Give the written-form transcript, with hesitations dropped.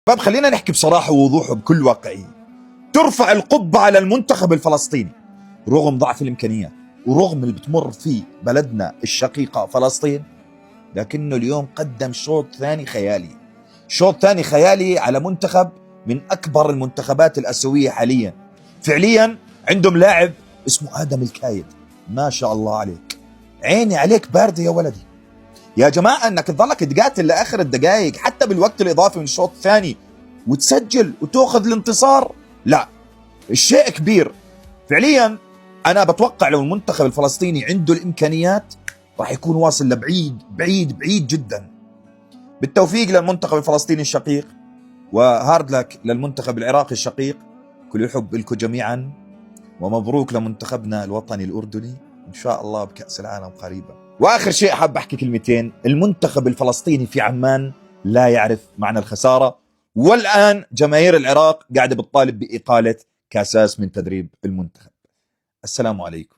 طب خلينا نحكي بصراحة ووضوح وبكل واقعية. ترفع القبعة على المنتخب الفلسطيني رغم ضعف الإمكانيات ورغم اللي بتمر فيه بلدنا الشقيقة فلسطين، لكنه اليوم قدم شوط ثاني خيالي، شوط ثاني خيالي على منتخب من أكبر المنتخبات الآسيوية حاليا. فعليا عندهم لاعب اسمه آدم الكايد، ما شاء الله عليك، عيني عليك باردة يا ولدي. يا جماعة انك تظلك تقاتل لاخر الدقائق حتى بالوقت الاضافي من الشوط الثاني وتسجل وتاخذ الانتصار، لا، الشيء كبير فعليا. انا بتوقع لو المنتخب الفلسطيني عنده الامكانيات راح يكون واصل لبعيد بعيد بعيد جدا. بالتوفيق للمنتخب الفلسطيني الشقيق، وهارد لك للمنتخب العراقي الشقيق. كل الحب لكم جميعا، ومبروك لمنتخبنا الوطني الأردني، إن شاء الله بكأس العالم قريبا. وآخر شيء حاب أحكي كلمتين. المنتخب الفلسطيني في عمان لا يعرف معنى الخسارة، والآن جماهير العراق قاعدة بتطالب بإقالة كاساس من تدريب المنتخب. السلام عليكم.